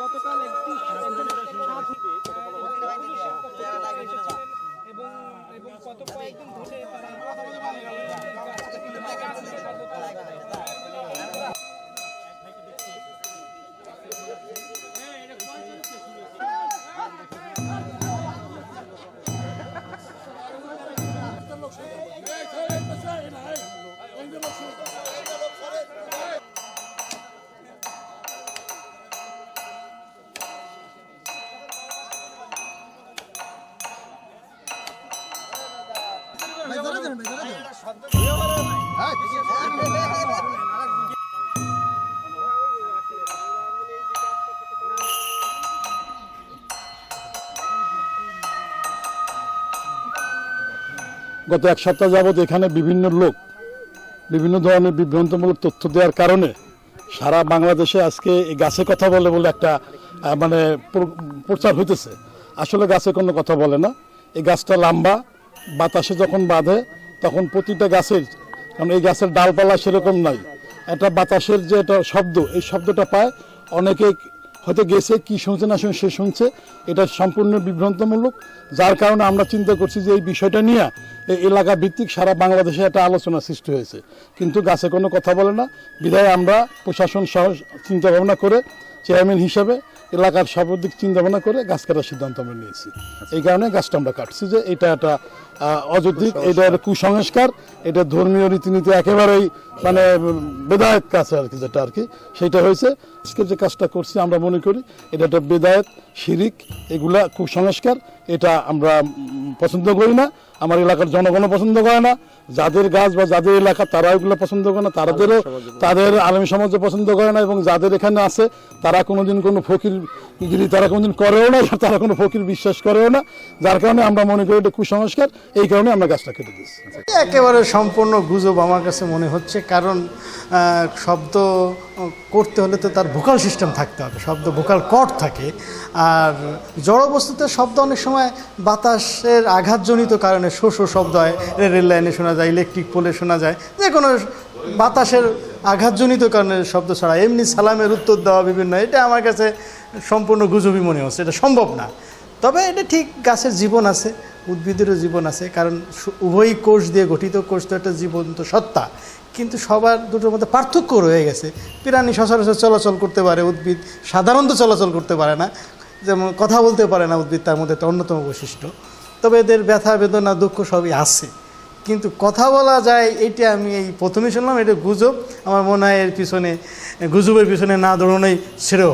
গতকাল একটি এবং কত কয়েকদিন ধরে গত এক সপ্তাহ যাবৎ এখানে বিভিন্ন লোক বিভিন্ন ধরনের বিভ্রান্তমূলক তথ্য দেওয়ার কারণে সারা বাংলাদেশে আজকে এই গাছে কথা বলে বলে একটা মানে প্রচার হইতেছে। আসলে গাছে কোনো কথা বলে না। এই গাছটা লম্বা, বাতাসে যখন বাঁধে তখন প্রতিটা গাছের, কারণ এই গাছের ডালপালা সেরকম নাই, একটা বাতাসের যে একটা শব্দ, এই শব্দটা পায়। অনেকে হয়তো গেছে কি শুনছে না শুনে সে শুনছে, এটা সম্পূর্ণ বিভ্রান্তমূলক। যার কারণে আমরা চিন্তা করছি যে এই বিষয়টা নিয়ে এই এলাকা ভিত্তিক সারা বাংলাদেশে একটা আলোচনা সৃষ্টি হয়েছে, কিন্তু গাছে কোনো কথা বলে না। বিধায় আমরা প্রশাসন সহ চিন্তাভাবনা করে চেয়ারম্যান হিসেবে এলাকার সর্বাধিক চিন্তাভাবনা করে গাছ কাটার সিদ্ধান্ত আমরা নিয়েছি। এই কারণে গাছটা আমরা কাটছি যে এটা একটা অযৌক্তিক, এটা একটা কুসংস্কার, এটা ধর্মীয় রীতিনীতি একেবারেই মানে বেদায়েত কাজ আর কি, যেটা আর কি সেইটা হয়েছে। আজকে যে কাজটা করছি আমরা মনে করি এটা একটা বেদায়েত, শিরিক, এগুলা কুসংস্কার, এটা আমরা পছন্দ করি না। আমার এলাকার জনগণও পছন্দ করে না, যাদের গাছ বা যাদের এলাকা তারা ওইগুলো পছন্দ করে না, তাদের আলেম সমাজও পছন্দ করে না, এবং যাদের এখানে আছে তারা কোনোদিন কোনো ফকিরগিরি তারা কোনোদিন করেও না, তারা কোনো ফকির বিশ্বাস করেও না। যার কারণে আমরা মনে করি এটা কুসংস্কার, এই কারণে আমরা গাছটা কেটে দিচ্ছি। একেবারে সম্পূর্ণ গুজব আমার কাছে মনে হচ্ছে, কারণ শব্দ করতে হলে তো তার ভোকাল সিস্টেম থাকতে হবে, শব্দ ভোকাল কর্ড থাকে। আর জড় বস্তুতে শব্দ অনেক সময় বাতাসের আঘাতজনিত কারণে শো শো শব্দ হয়, রেল লাইনে শোনা যায়, ইলেকট্রিক পোলে শোনা যায়, যে কোনো বাতাসের আঘাতজনিত কারণে শব্দ ছড়া। এমনি সালামের উত্তর দেওয়া বিভিন্ন, এটা আমার কাছে সম্পূর্ণ গুজবই মনে হচ্ছে, এটা সম্ভব না। তবে এটা ঠিক, গাছের জীবন আছে, উদ্ভিদেরও জীবন আছে, কারণ উভয়ই কোষ দিয়ে গঠিত, কোষ তো একটা জীবন্ত সত্তা, কিন্তু সবার দুটোর মধ্যে পার্থক্য রয়ে গেছে। প্রাণী সচরাচর চলাচল করতে পারে, উদ্ভিদ সাধারণত চলাচল করতে পারে না, যেমন কথা বলতে পারে না উদ্ভিদ, তার মধ্যে একটা অন্যতম বৈশিষ্ট্য। তবে এদের ব্যথা বেদনা দুঃখ সবই আছে, কিন্তু কথা বলা যায় এইটা আমি এই প্রথমেই শুনলাম। এটা গুজব, আমার মনে হয় এর পিছনে, গুজবের পিছনে না দৌড়ানোই শ্রেয়।